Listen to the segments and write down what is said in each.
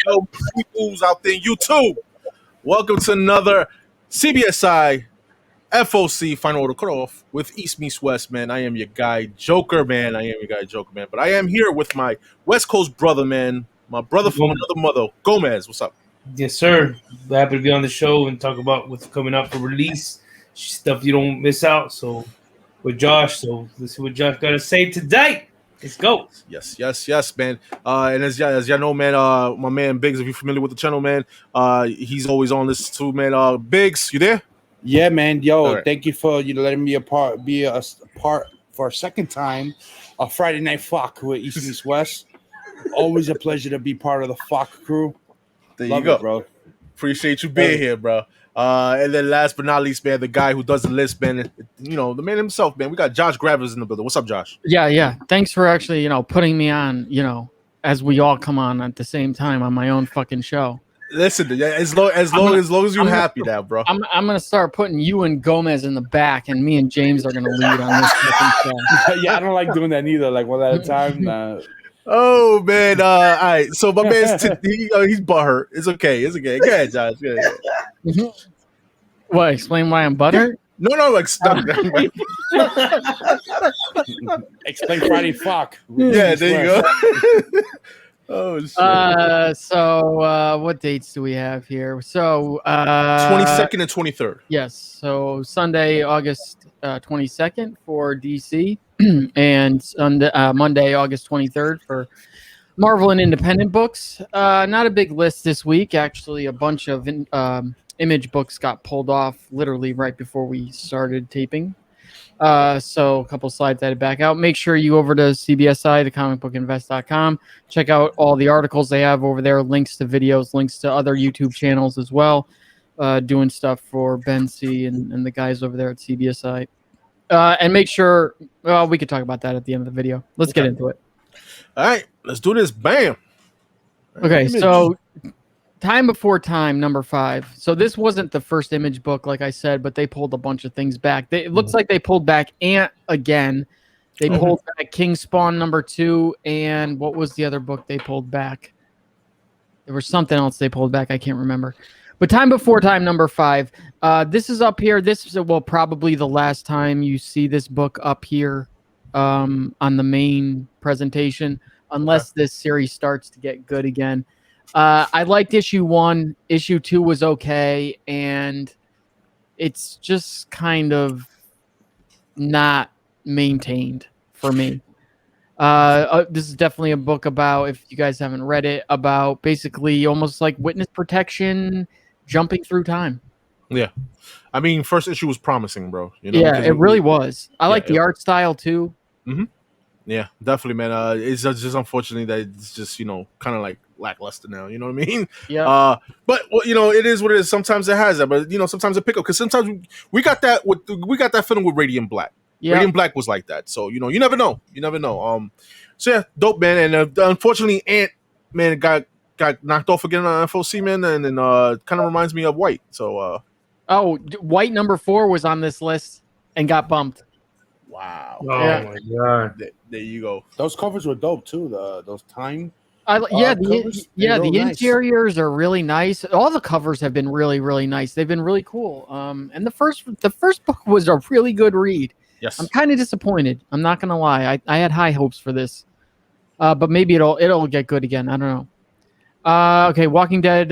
Yo, peoples out there, YouTube. Welcome to another CBSI FOC Final Order Cutoff with East meets West, man. I am your guy, Joker, man. But I am here with my West Coast brother, man. My brother from another mother, Gomez. What's up? Yes, sir. Happy to be on the show and talk about what's coming up for release, stuff you don't miss out. So, with Josh, let's see what Josh got to say today. Let's go. Yes, man. And as y'all know, man, my man Biggs, if you're familiar with the channel, man, he's always on this too, man. Biggs, you there? Yeah, man. Yo, right. Thank you for letting me be a part for a second time of Friday Night FOC with East meets West. Always a pleasure to be part of the FOC crew. There you go, bro. Appreciate you being here, bro. And then last but not least, man, the guy who does the list, man, the man himself, man. We got Josh Grav in the building. What's up, Josh? Yeah. Thanks for actually, putting me on, as we all come on at the same time on my own fucking show. Listen, as long as you're happy now, bro. I'm gonna start putting you and Gomez in the back, and me and James are gonna lead on this fucking show. Yeah, I don't like doing that neither. Like one at a time. Oh man! All right, so my man's he's butthurt. It's okay. Go ahead, Josh. Go ahead. What? Explain why I'm butthurt? No, like stop. Explain Friday FOC. Yeah, there you go. Oh shit. So what dates do we have here? So 22nd and 23rd. Yes. So Sunday, August 22nd for DC, and Monday, August 23rd for Marvel and independent books. Not a big list this week. Actually, a bunch of Image books got pulled off literally right before we started taping. So a couple slides I had to back out. Make sure you go over to CBSI, to comicbookinvest.com. Check out all the articles they have over there, links to videos, links to other YouTube channels as well, doing stuff for Ben C and the guys over there at CBSI. And make sure, we could talk about that at the end of the video. Let's get into it. All right, let's do this. Bam. Okay, so Time Before Time, number 5. So this wasn't the first Image book, like I said, but they pulled a bunch of things back. It looks like they pulled back Ant again. They pulled back King Spawn number 2, and what was the other book they pulled back? There was something else they pulled back. I can't remember. But Time Before Time, number 5. This is up here. This is probably the last time you see this book up here on the main presentation, unless this series starts to get good again. I liked issue 1. Issue 2 was okay, and it's just kind of not maintained for me. This is definitely a book about, if you guys haven't read it, about basically almost like witness protection, jumping through time. Yeah. I mean, first issue was promising, bro. Yeah, it really was. I like the art style, too. Mm-hmm. Yeah, definitely, man. It's just unfortunately that it's just, kind of like lackluster now. You know what I mean? Yeah. But it is what it is. Sometimes it has that, but sometimes it pick up because sometimes we got that feeling with Radiant Black. Yeah. Radiant Black was like that. So you never know. So yeah, dope, man. And unfortunately, Ant man got knocked off again on FOC, man, and kind of reminds me of White. So White number 4 was on this list and got bumped. Wow. Oh my god. There you go. Those covers were dope too. Those time. The interiors are really nice. All the covers have been really, really nice. They've been really cool. And the first book was a really good read. Yes. I'm kind of disappointed. I'm not gonna lie. I had high hopes for this. But maybe it'll get good again. I don't know. Okay, Walking Dead.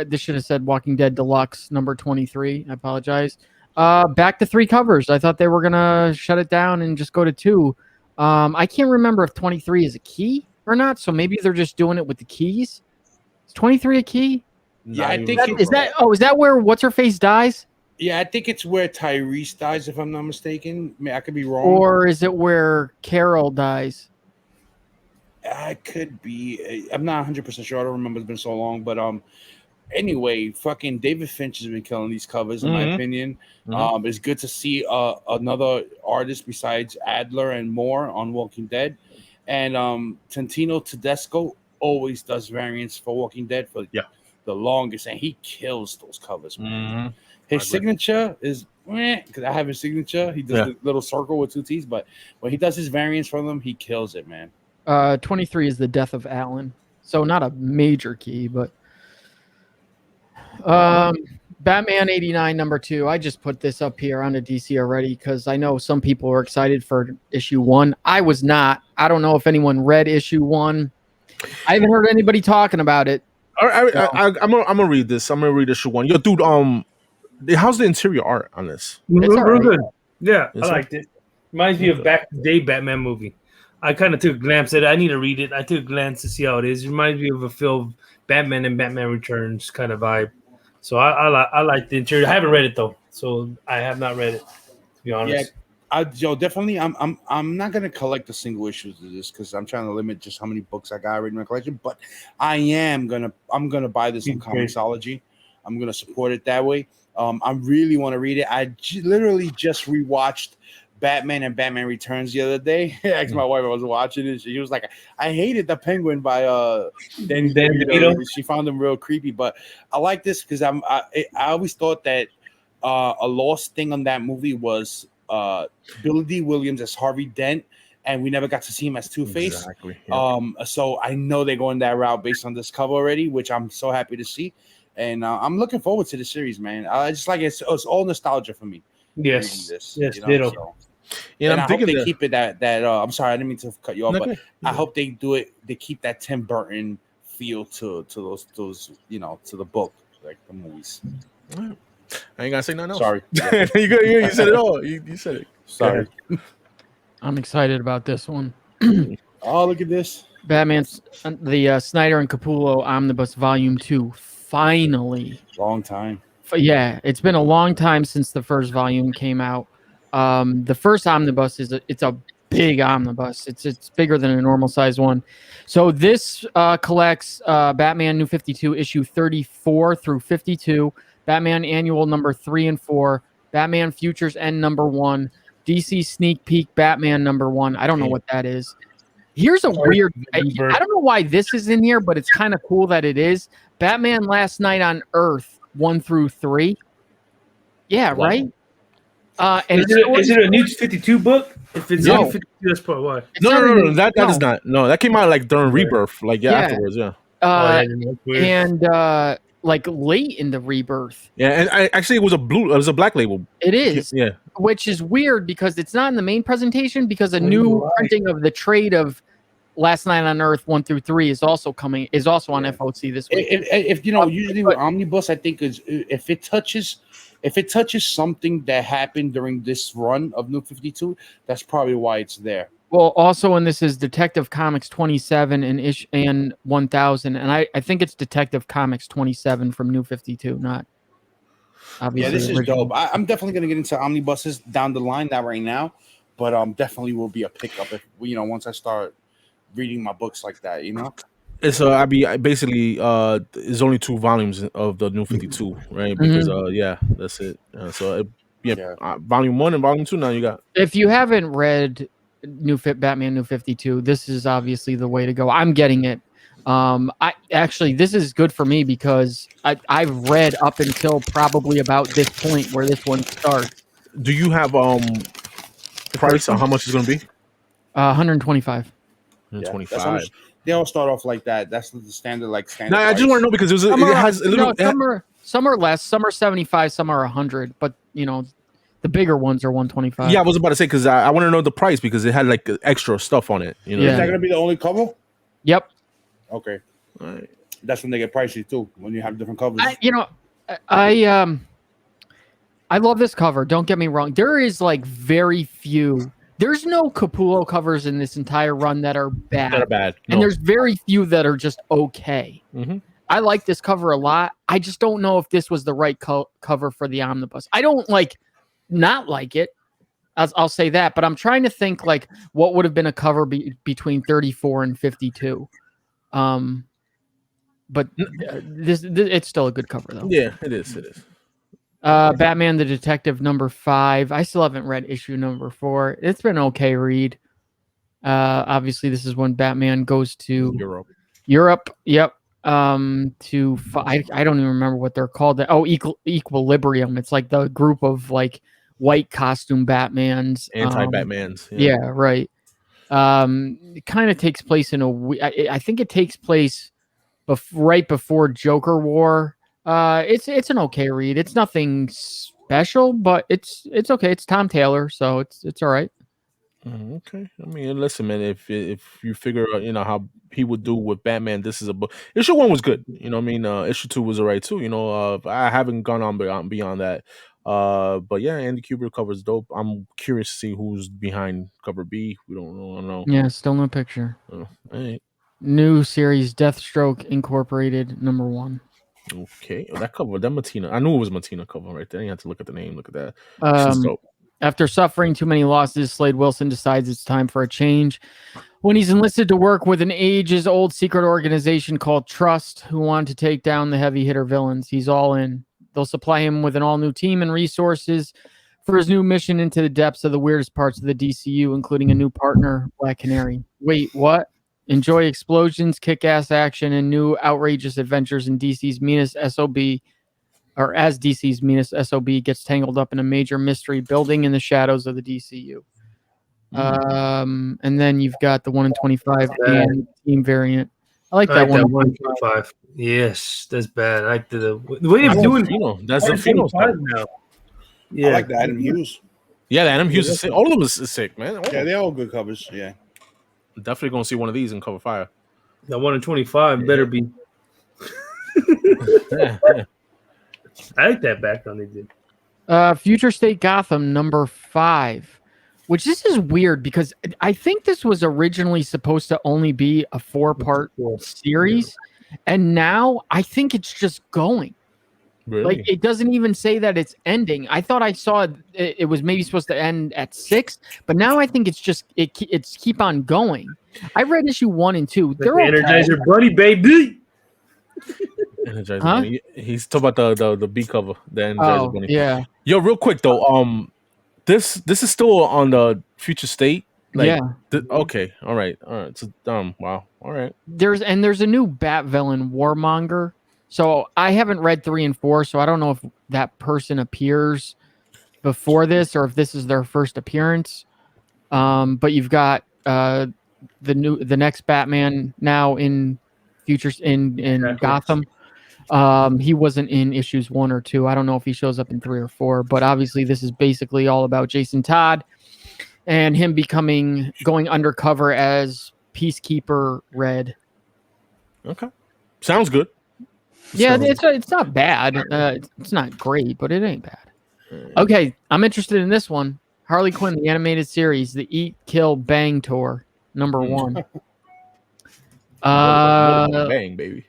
This should have said Walking Dead Deluxe number 23. I apologize. Back to 3 covers. I thought they were gonna shut it down and just go to 2. I can't remember if 23 is a key or not, so maybe they're just doing it with the keys. Is 23 a key? Yeah, I think is that where what's her face dies? Yeah, I think it's where Tyrese dies, if I'm not mistaken. I could be wrong. Or is it where Carol dies? could be. I'm not 100% sure. I don't remember. It's been so long. But anyway, fucking David Finch has been killing these covers, in my opinion. It's good to see another artist besides Adler and Moore on Walking Dead. And Tantino Tedesco always does variants for Walking Dead for the longest, and he kills those covers, man. His signature is because I have his signature. He does the little circle with 2 T's, but when he does his variants for them, he kills it, man. 23 is the death of Alan, so not a major key, but Batman 89 number 2. I just put this up here on the DC already because I know some people are excited for issue 1. I was not. I don't know if anyone read issue 1. I haven't heard anybody talking about it. I'm gonna read this. I'm gonna read issue 1. Yo, dude, how's the interior art on this? It's real good. Yeah, I liked it. Reminds me of back in the day Batman movie. I kind of took a glance at it. I need to read it. I took a glance to see how it is. It reminds me of a film, Batman and Batman Returns kind of vibe. So I like the interior. I haven't read it though, so I have not read it, to be honest. Yeah, definitely. I'm not gonna collect the single issues of this because I'm trying to limit just how many books I got already in my collection. But I'm gonna buy this in Comixology. I'm gonna support it that way. I really want to read it. I literally just rewatched Batman and Batman Returns the other day. I asked my wife, I was watching it. She was like, I hated the Penguin by Danny DeVito. She found him real creepy, but I like this because I always thought that a lost thing on that movie was Billy D. Williams as Harvey Dent, and we never got to see him as Two-Face. Exactly. Yeah. So I know they're going that route based on this cover already, which I'm so happy to see. And I'm looking forward to the series, man. I just like it's all nostalgia for me. Yes. Ditto. So. Yeah, and I hope they keep it that. I'm sorry, I didn't mean to cut you off, but I hope they do it. They keep that Tim Burton feel to those to the book, like the movies. I ain't gotta say nothing else. Sorry, you said it all. You said it. Sorry. I'm excited about this one. Oh, look at this. Batman's the Snyder and Capullo Omnibus Volume 2. Finally. Long time. Yeah, it's been a long time since the first volume came out. The first omnibus it's a big omnibus. It's bigger than a normal size one. So this collects Batman New 52 issue 34 through 52, Batman Annual number 3 and 4, Batman Futures End number 1, DC Sneak Peek Batman number 1. I don't know what that is. Here's a weird. I don't know why this is in here, but it's kind of cool that it is. Batman Last Night on Earth 1 through 3. Yeah, wow. Right. And is it a New 52 book? If it's New 52, that's probably why. No. That is not. No, that came out like during Rebirth, like afterwards. Yeah. And like late in the Rebirth. Yeah, and actually it was a black label. It is. Yeah. Which is weird because it's not in the main presentation because a new printing of the trade of Last Night on Earth 1 through 3 is also on FOC this week. If usually with Omnibus, I think is if it touches something that happened during this run of New 52, that's probably why it's there. Well, also, and this is Detective Comics 27 and 1000, and I think it's Detective Comics 27 from New 52, not obviously. Yeah, this is dope. I'm definitely gonna get into omnibuses down the line, not right now, but definitely will be a pickup if once I start reading my books like that, It's basically it's only 2 volumes of the New 52, right? Because that's it. Volume 1 and Volume 2 now you got. If you haven't read Batman New 52, this is obviously the way to go. I'm getting it. This is good for me because I've read up until probably about this point where this one starts. Do you have price on how much it's going to be? 125. 125. They all start off like that. That's the standard. No, I just want to know because it has a little. Some are less. Some are 75. Some are 100. But the bigger ones are 125. Yeah, I was about to say because I want to know the price because it had like extra stuff on it. Is that gonna be the only cover? Yep. Okay. All right. That's when they get pricey too. When you have different covers. I love this cover. Don't get me wrong. There is like very few. There's no Capullo covers in this entire run that are bad. That are bad. No. And there's very few that are just okay. Mm-hmm. I like this cover a lot. I just don't know if this was the right cover for the omnibus. I don't not like it. I'll say that, but I'm trying to think like what would have been a cover between 34 and 52. But this it's still a good cover though. Yeah, it is. It is. Batman the Detective number 5. I still haven't read issue number 4. It's been an okay read. Obviously, this is when Batman goes to Europe. Yep. I don't even remember what they're called. Equilibrium. It's like the group of like white costume Batmans, anti-Batmans. Yeah, right. It kind of takes place I think it takes place right before Joker War. It's an okay read. It's nothing special, but it's okay. It's Tom Taylor, so it's all right. Okay. I mean, listen, man. If you figure out, how he would do with Batman, this is a book. Issue 1 was good. You know what I mean? Issue 2 was alright too. I haven't gone on beyond that. But yeah, Andy Kubert covers dope. I'm curious to see who's behind cover B. We don't know. Yeah, still no picture. All right. New series, Deathstroke Incorporated, number 1. Okay, that cover, that Matina. I knew it was Matina cover right there. You had to look at the name. Look at that. Dope. After suffering too many losses, Slade Wilson decides it's time for a change. When he's enlisted to work with an ages-old secret organization called Trust, who want to take down the heavy hitter villains, he's all in. They'll supply him with an all-new team and resources for his new mission into the depths of the weirdest parts of the DCU, including a new partner, Black Canary. Wait, what? Enjoy explosions, kick-ass action, and new outrageous adventures in DC's Meanest SOB, or as DC's Meanest SOB gets tangled up in a major mystery building in the shadows of the DCU. And then you've got the 1 in 25 and team variant. I like that one. 1 in 25. Yes, that's bad. I like the way they're doing. That's the Pheno now. Yeah, I like the Adam Hughes. Yeah, the Adam Hughes is sick. All of them is sick, man. Yeah, they're all good covers. Yeah. Definitely gonna see one of these in cover fire. That 1 in 25 better be. Yeah. I like that background they did. Future State Gotham number 5, which this is weird because I think this was originally supposed to only be a 4-part series, and now I think it's just going. Really? Like it doesn't even say that it's ending. I thought I saw it was maybe supposed to end at 6, but now I think it's just it's keep on going. I read issue 1 and 2. They're Energizer Bunny, baby. Energizer Bunny. He's talking about the B cover, the Energizer Bunny. Yeah. Yo, real quick though, this is still on the Future State. Like, yeah. Okay. All right. So, wow. All right. There's a new Bat villain, Warmonger. So I haven't read 3 and 4, so I don't know if that person appears before this or if this is their first appearance. But you've got the next Batman now in Futures in Gotham. He wasn't in issues 1 or 2. I don't know if he shows up in 3 or 4, but obviously this is basically all about Jason Todd and him going undercover as Peacekeeper Red. Okay. Sounds good. Yeah, it's not bad. It's not great, but it ain't bad. Okay, I'm interested in this one. Harley Quinn, the animated series, the Eat, Kill, Bang tour, number 1. Bang, baby.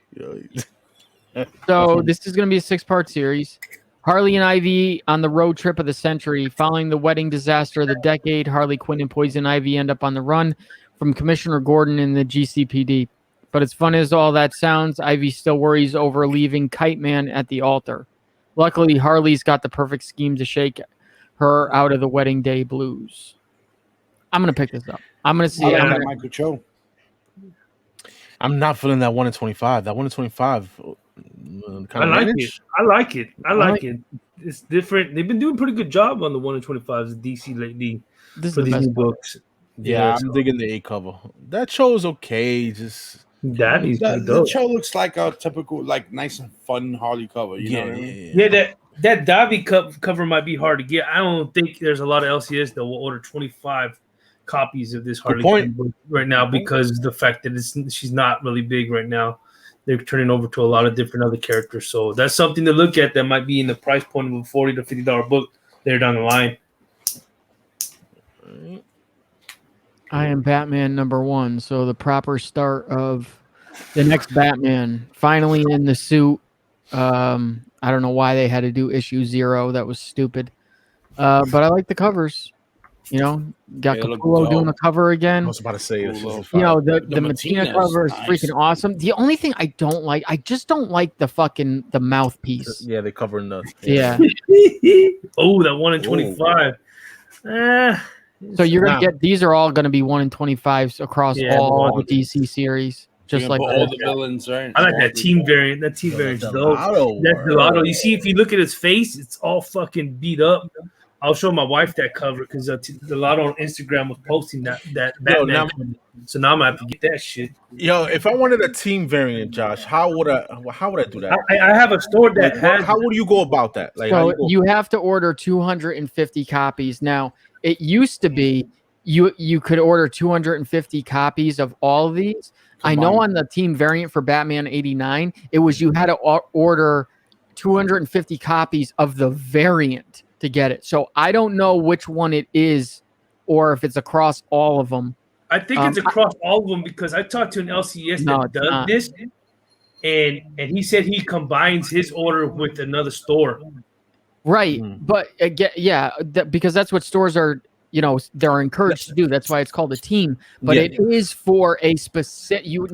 So this is going to be a 6-part series. Harley and Ivy on the road trip of the century. Following the wedding disaster of the decade, Harley Quinn and Poison Ivy end up on the run from Commissioner Gordon in the GCPD. But as fun as all that sounds, Ivy still worries over leaving Kite Man at the altar. Luckily, Harley's got the perfect scheme to shake her out of the wedding day blues. I'm going to pick this up. I'm going to see Michael Cho. I'm not feeling that 1 in 25. That 1 in 25. I like it. It's different. They've been doing a pretty good job on the 1 in 25s DC lately for these new books. Yeah, I'm digging the A cover. That show is okay. Just the show looks like a typical, like nice and fun Harley cover. You know what I mean? Yeah, that Davi cover might be hard to get. I don't think there's a lot of LCS that will order 25 copies of this Harley Quinn book right now because of the fact that she's not really big right now. They're turning over to a lot of different other characters. So that's something to look at that might be in the price point of a $40 to $50 book there down the line. I am Batman number 1. So the proper start of the next Batman finally in the suit. I don't know why they had to do issue 0. That was stupid. But I like the covers. Got Capullo doing a cover again. I was about to say, the Matina cover is freaking awesome. The only thing I don't like, I just don't like the mouthpiece. Yeah, they cover enough. Yeah. Oh, that 1 in 25. So you're gonna get these are all gonna be 1 in 25s across all the DC series. Just like all the villains, right? I like that team variant. That team variant, though. That's Delotto. You see, if you look at his face, it's all fucking beat up. I'll show my wife that cover because Delotto on Instagram was posting that Batman. So now I'm gonna have to get that shit. Yo, if I wanted a team variant, Josh, how would I do that? I have a store that has. How would you go about that? Like, so you have to order 250 copies. Now, it used to be you could order 250 copies of all of these. I know on the team variant for Batman 89, it was you had to order 250 copies of the variant to get it. So I don't know which one it is or if it's across all of them. I think it's across all of them because I talked to an LCS that does this, and he said he combines his order with another store. Right, but because that's what stores are. They're encouraged to do. That's why it's called a team. But it is for a specific. You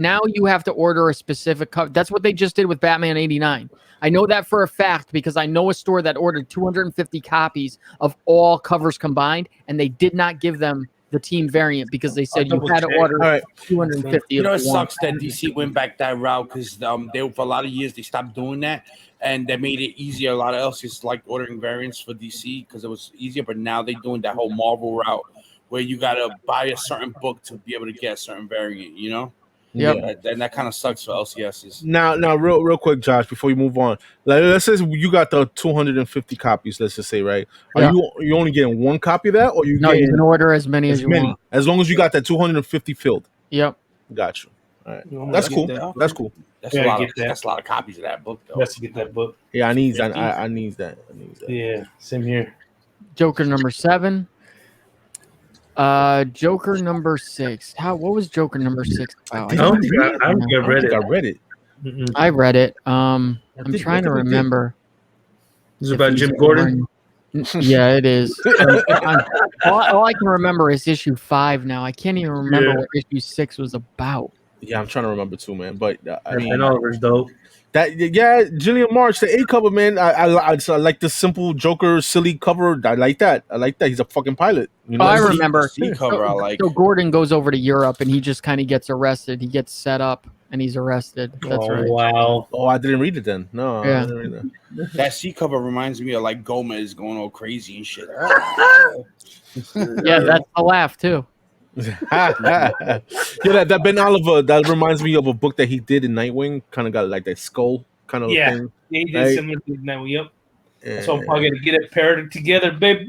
have to order a specific cover. That's what they just did with Batman 89. I know that for a fact because I know a store that ordered 250 copies of all covers combined, and they did not give them the team variant because they said you had to order 250. It sucks that DC went back that route because they for a lot of years they stopped doing that. And they made it easier. A lot of LCs like ordering variants for DC because it was easier. But now they're doing that whole Marvel route where you got to buy a certain book to be able to get a certain variant, Yeah. And that kind of sucks for LCSs. Now, real quick, Josh, before you move on, like, let's say you got the 250 copies, let's just say, right? Are you only getting one copy of that? Or you can order as many as you want. As long as you got that 250 filled. Yep. Got you. All right. That's cool. That's cool. That's a lot of copies of that book, though. That's to get that book. Yeah, I need that. Yeah, same here. Joker number 7. Joker number 6. What was Joker number 6 about? I don't think I read it. I read it. I read it. I'm trying to remember. Is it about Jim Gordon? Yeah, it is. All I can remember is issue 5 now. I can't even remember what issue 6 was about. Yeah, I'm trying to remember too, man. But I mean, Oliver's dope. Gillian March, the A cover, man. I like the simple Joker silly cover. I like that. He's a fucking pilot. I remember. C cover. I like. So Gordon goes over to Europe and he just kind of gets arrested. He gets set up and he's arrested. That's right. Wow. Oh, I didn't read it then. No. Yeah. I didn't read that. That C cover reminds me of like Gomez going all crazy and shit. Yeah, that's a laugh too. That Ben Oliver, that reminds me of a book that he did in Nightwing. Kind of got like that skull kind of thing. Yeah, he did similar to Nightwing. Yep. Yeah. So I'm probably gonna get it paired together, baby.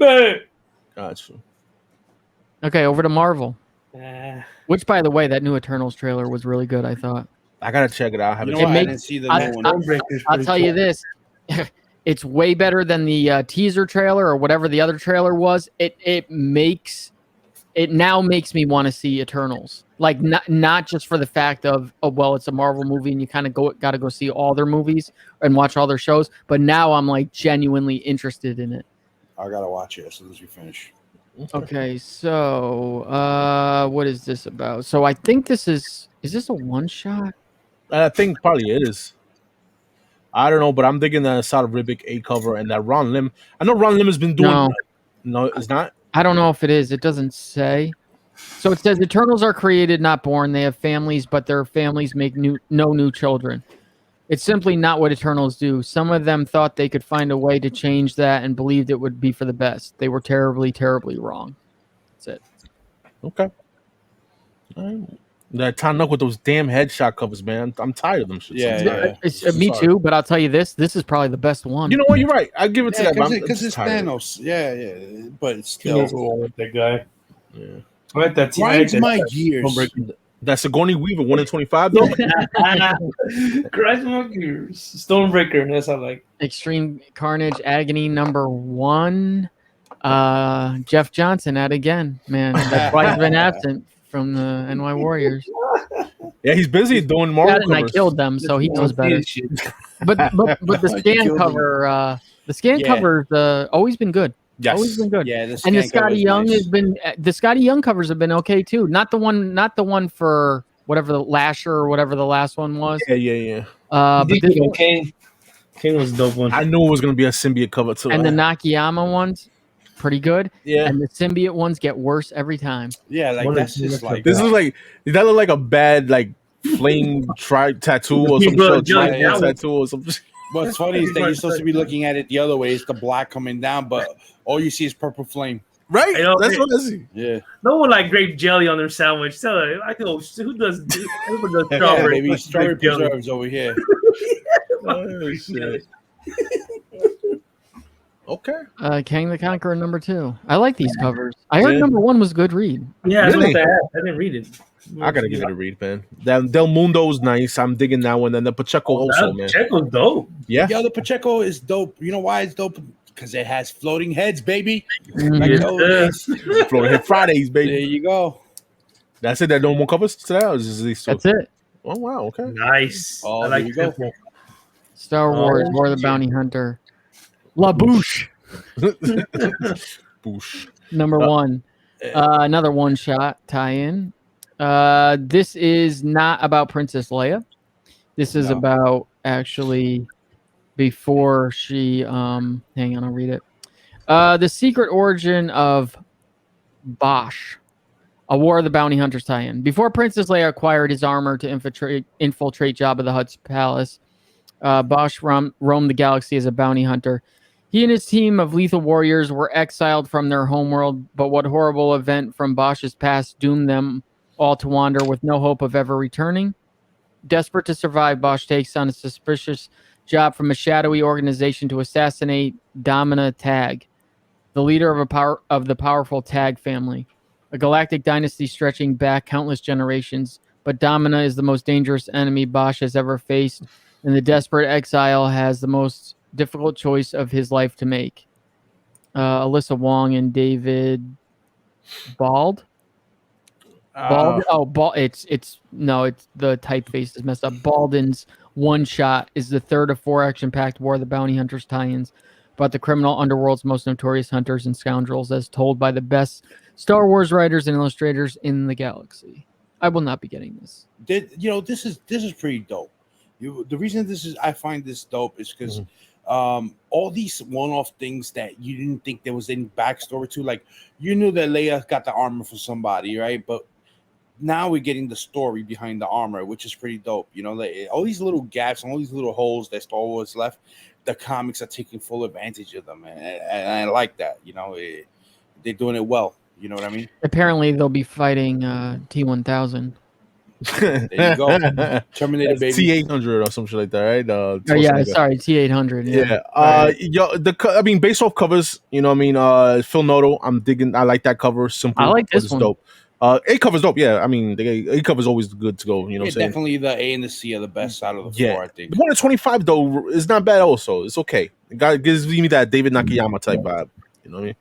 Gotcha. Okay, over to Marvel. Which, by the way, that new Eternals trailer was really good. I thought. I gotta check it out. I didn't see the new one. I'll tell you this. It's way better than the teaser trailer or whatever the other trailer was. It now makes me want to see Eternals, like not just for the fact of it's a Marvel movie and you kind of got to go see all their movies and watch all their shows, but now I'm like genuinely interested in it. I gotta watch it as soon as we finish. Okay, so what is this about? So I think this is this a one shot? I think probably is. I don't know, but I'm thinking that Asad Ribic A cover and that Ron Lim. I know Ron Lim has been doing. No, it's not. I don't know if it is. It doesn't say. So it says Eternals are created, not born. They have families, but their families make no new children. It's simply not what Eternals do. Some of them thought they could find a way to change that and believed it would be for the best. They were terribly, terribly wrong. That's it. Okay. That Tom Nook with those damn headshot covers, man. I'm tired of them shit. Yeah. Me too, but I'll tell you this. This is probably the best one. You know what? You're right. I give it to that. Because it's Thanos. Yeah. But it's still. With that guy. Yeah. I like that. Grinds my gears. That's Sigourney Weaver, 1 in 25, though. Grinds my gears. Stonebreaker. That's how I like. Extreme Carnage Agony number 1. Jeff Johnson at again, man. That's why he's been absent from the NY Warriors. Yeah, he's busy doing Marvel covers. I killed them, so he knows better. But the scan cover, cover's always been good. Yes. Always been good. Yeah, and the Scotty Young has been the Scotty Young covers have been okay too. Not the one for whatever the Lasher or whatever the last one was. Yeah. But this one, Kane was a dope one. I knew it was gonna be a symbiote cover too. And the Nakayama ones, pretty good. Yeah. And the symbiote ones get worse every time. Yeah, like that's just like this is like that look like a bad like flame tattoo or some shit. Tattoo or something. What's funny is that you're supposed to be looking at it the other way. It's the black coming down, but all you see is purple flame. Right? That's what I see. Yeah. No one like grape jelly on their sandwich. So I know who does strawberry. Maybe strawberry preserves over here. Oh, shit. Okay. Kang the Conqueror #2. I like these covers. I heard #1 was a good read. Yeah, really? I didn't read it. I gotta give it a read, man. That Del Mundo is nice. I'm digging that one. And the Pacheco also, man. Pacheco's dope. Yeah. Yo, the Pacheco is dope. You know why it's dope? Because it has floating heads, baby. Floating head Fridays, baby. There you go. That's it. There are no more covers today? Or is these two? That's it. Oh, wow. Okay. Nice. Oh, I like there you go. Star Wars, War of the Bounty Hunter. La Bouche. Bouche. #1. Another one-shot tie-in. This is not about Princess Leia. This is about actually before she hang on, I'll read it. The secret origin of Bosch, a War of the Bounty Hunters tie-in. Before Princess Leia acquired his armor to infiltrate Jabba the Hutt's palace, Bosch roamed the galaxy as a bounty hunter. He and his team of lethal warriors were exiled from their homeworld, but what horrible event from Bosch's past doomed them all to wander with no hope of ever returning? Desperate to survive, Bosch takes on a suspicious job from a shadowy organization to assassinate Domina Tag, the leader of the powerful Tag family, a galactic dynasty stretching back countless generations. But Domina is the most dangerous enemy Bosch has ever faced, and the desperate exile has the most difficult choice of his life to make. Alyssa Wong and David Bald. It's the typeface is messed up. Balden's One Shot is the third of 4 action-packed War of the Bounty Hunters tie-ins about the criminal underworld's most notorious hunters and scoundrels, as told by the best Star Wars writers and illustrators in the galaxy. I will not be getting this. This is pretty dope. The reason I find this dope is because all these one-off things that you didn't think there was any backstory to, like you knew that Leia got the armor for somebody, right? But now we're getting the story behind the armor, which is pretty dope. All these little gaps and all these little holes that Star Wars left, the comics are taking full advantage of them, and I like that. They're doing it well. You know what I mean? Apparently, they'll be fighting T-1000. There you go, Terminator baby. T-800 or some shit like that, right? Sorry, T-800. Based off covers, Phil Noto, I'm digging. I like that cover. Simple. I like this one. Dope. A cover's dope. Yeah, the A cover's always good to go. You know, what I'm saying? Definitely the A and the C are the best out of the 4. I think the one at 25 though is not bad. Also, it's okay. It gives me that David Nakayama type vibe. You know what I mean?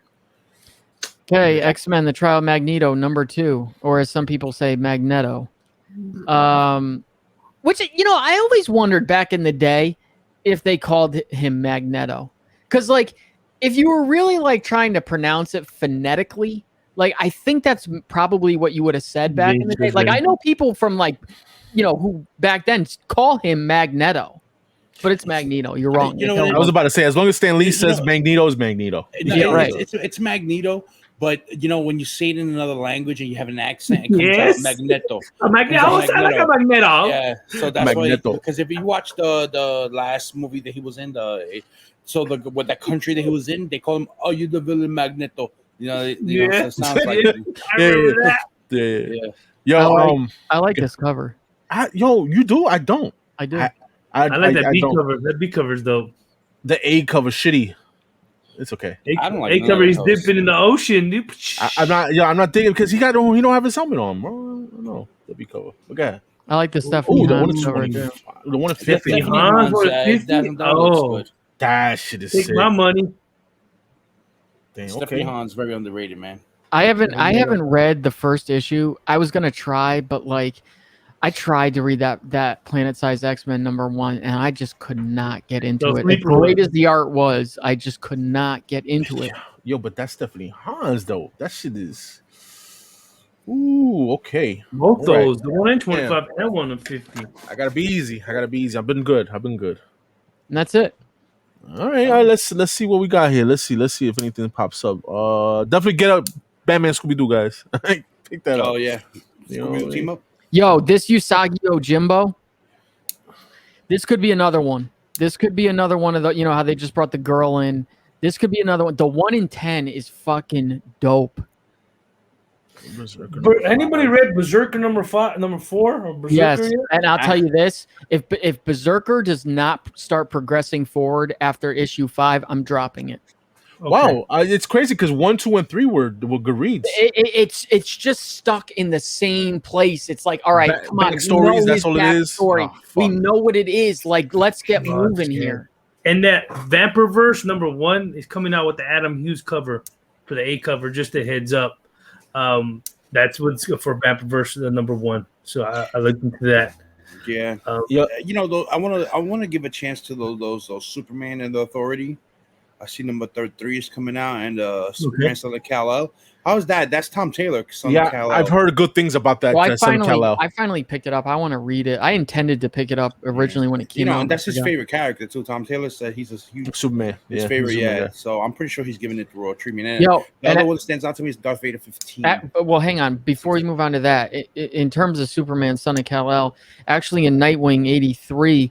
Okay, X-Men: The Trial of Magneto #2, or as some people say, Magneto. Which I always wondered back in the day if they called him Magneto, because if you were really trying to pronounce it phonetically, I think that's probably what you would have said back in the day. I know people from who back then call him Magneto, but it's Magneto. You're wrong. I was about to say, as long as Stan Lee says Magneto is Magneto. Right. It's Magneto. But when you say it in another language and you have an accent, it comes out Magneto. Magneto. Yeah, so that's Magneto. Because if you watch the last movie that he was in, with that country that he was in, they call him, "Oh, you're the villain Magneto." So it sounds like yeah. Yo, I like this cover. You do? I don't. I do. I like that B cover. That B cover's dope. The A cover shitty. It's okay. I don't like A cover. He's dipping in the ocean. Dude. I'm not digging because he don't have his helmet on, bro. No, the B cover. Okay. I like the stuff. The one at 50. Oh, that shit is sick. Take my money. Damn, Stephanie Hahn's very underrated, man. I haven't read the first issue. I was gonna try, but I tried to read that Planet-Sized X-Men #1, and I just could not get into it. As great as the art was, I just could not get into it. Yo, but that's definitely Hans though. That shit is. Ooh, okay. Both those, the one in 25 and one in 50. I gotta be easy. I've been good. And that's it. All right. Let's see what we got here. Let's see if anything pops up. Definitely get up, Batman Scooby Doo guys. Pick that up. Oh yeah, Scooby team up. Yo, this Usagi Yojimbo. This could be another one. This could be another one of the. You know how they just brought the girl in. This could be another one. The 1 in 10 is fucking dope. But anybody read Berserker number 4 or Berserker? Yes, yet? and I'll tell you this: if Berserker does not start progressing forward after issue 5, I'm dropping it. Okay. Wow, it's crazy because 1, 2, and 3 were good reads. It's just stuck in the same place. It's like, all right, come on, stories. That's all it is. Story. We know what it is. Like, let's get moving here. And that Vampirverse number 1 is coming out with the Adam Hughes cover for the A cover. Just a heads up. That's what's for Vampirverse the number 1. So I looked into that. Yeah. You know, though, I want to give a chance to those Superman and the Authority. I see number 33 is coming out, and Superman Son of Kal-El. How's that? That's Tom Taylor. Son of Kal-El. I've heard good things about that. Well, I finally picked it up. I want to read it. I intended to pick it up originally when it came out. And that's his favorite character too. Tom Taylor said he's a huge Superman. His favorite, Superman, So I'm pretty sure he's giving it the raw treatment. And the other one that stands out to me is Darth Vader 15. Well, hang on. Before we move on to that, in terms of Superman, Son of Kal-El, actually in Nightwing 83,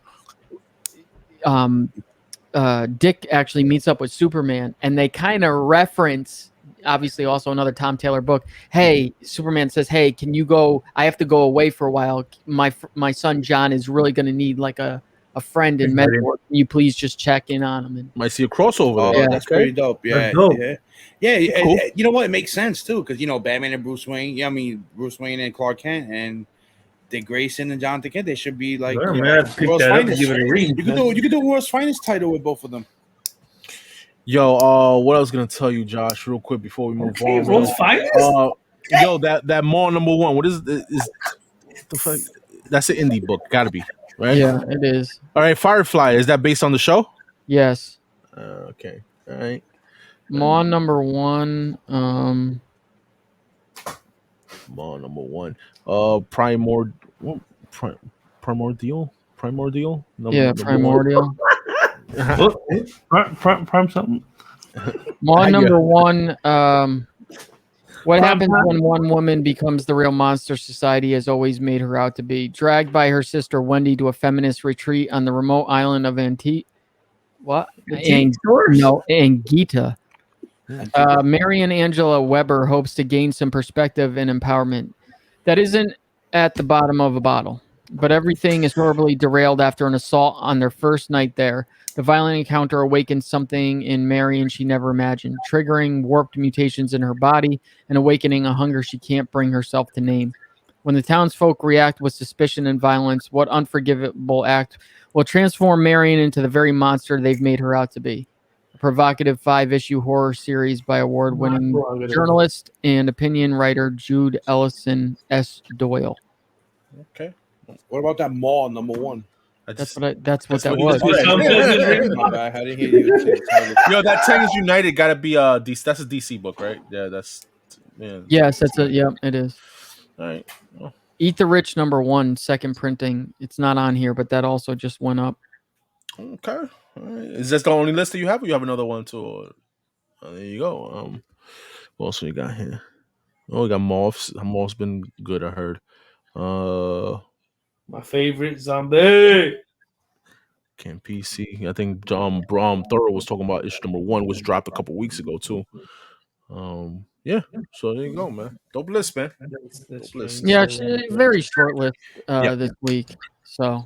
Dick actually meets up with Superman, and they kind of reference, obviously also another Tom Taylor book. Hey, Superman says, hey, can you go? I have to go away for a while. My son John is really going to need like a friend in mentor. Can you please just check in on him? And might see a crossover. Oh, that's pretty dope. Yeah, cool. Cool. You know what? It makes sense too, because Batman and Bruce Wayne. Yeah, I mean Bruce Wayne and Clark Kent and Dick Grayson and Jonathan Kent. They should be like world's finest. You could do world's finest title with both of them. Yo, what I was gonna tell you, Josh, real quick before we move on. World's finest. Yo, that Mall number 1. What is the fuck? That's an indie book. Gotta be right. Yeah, it is. All right, Firefly. Is that based on the show? Yes. Okay. All right. Mall number 1. Mall number 1. Primordial. Primordial. Primordial. Prime something. Mall number 1. What happens when one woman becomes the real monster society has always made her out to be? Dragged by her sister Wendy to a feminist retreat on the remote island of Angita. Marion Angela Weber hopes to gain some perspective and empowerment. That isn't at the bottom of a bottle, but everything is horribly derailed after an assault on their first night there. The violent encounter awakens something in Marion she never imagined, triggering warped mutations in her body and awakening a hunger she can't bring herself to name. When the townsfolk react with suspicion and violence, what unforgivable act will transform Marion into the very monster they've made her out to be? A provocative 5-issue horror series by award-winning journalist and opinion writer Jude Ellison S. Doyle. Okay. What about that Mall number 1? That's what that was. My bad. I didn't hear you. Yo, that Titans United gotta be DC. That's a DC book, right? Yeah, that's. Man. Yes, that's it. Yeah, it is. All right. Oh. Eat the Rich number 1, second printing. It's not on here, but that also just went up. Okay. All right. Is this the only list that you have, or you have another one too? There you go. What else we got here? Oh, we got Morphs. Morphs been good, I heard. My favorite zombie. Can PC. I think Thoro was talking about issue number 1, which dropped a couple weeks ago too. Yeah. So there you go, man. Dope list, man. Dope list. Yeah, actually, very short list this week. So,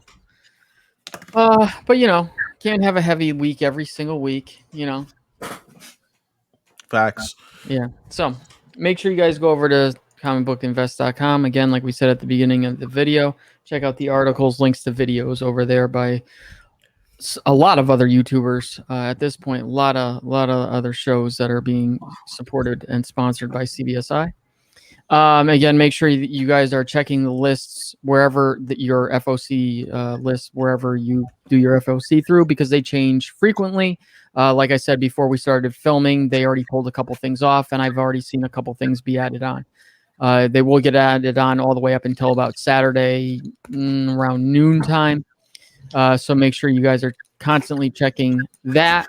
but can't have a heavy week every single week. Facts. Yeah. So make sure you guys go over to comicbookinvest.com. Again, like we said at the beginning of the video, check out the articles, links to videos over there by a lot of other YouTubers at this point. A lot of other shows that are being supported and sponsored by CBSI. Again, make sure you guys are checking the lists wherever your FOC lists, wherever you do your FOC through, because they change frequently. Like I said before we started filming, they already pulled a couple things off, and I've already seen a couple things be added on. They will get added on all the way up until about Saturday around noon time. So make sure you guys are constantly checking that,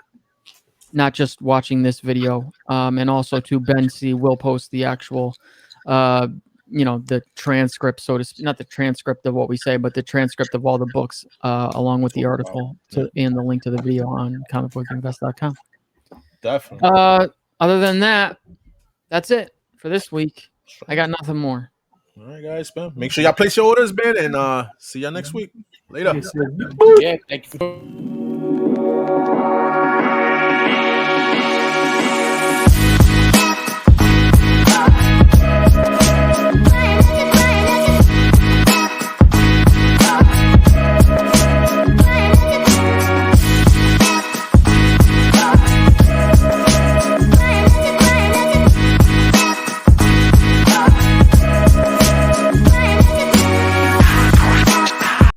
not just watching this video. And also, to Ben C will post the actual, the transcript, so to speak, not the transcript of what we say, but the transcript of all the books, along with the article and the link to the video on comicbookinvest.com. Definitely. Other than that, that's it for this week. I got nothing more. All right, guys, man. Make sure y'all place your orders, man, and see y'all next week. Later. Yeah, thank you.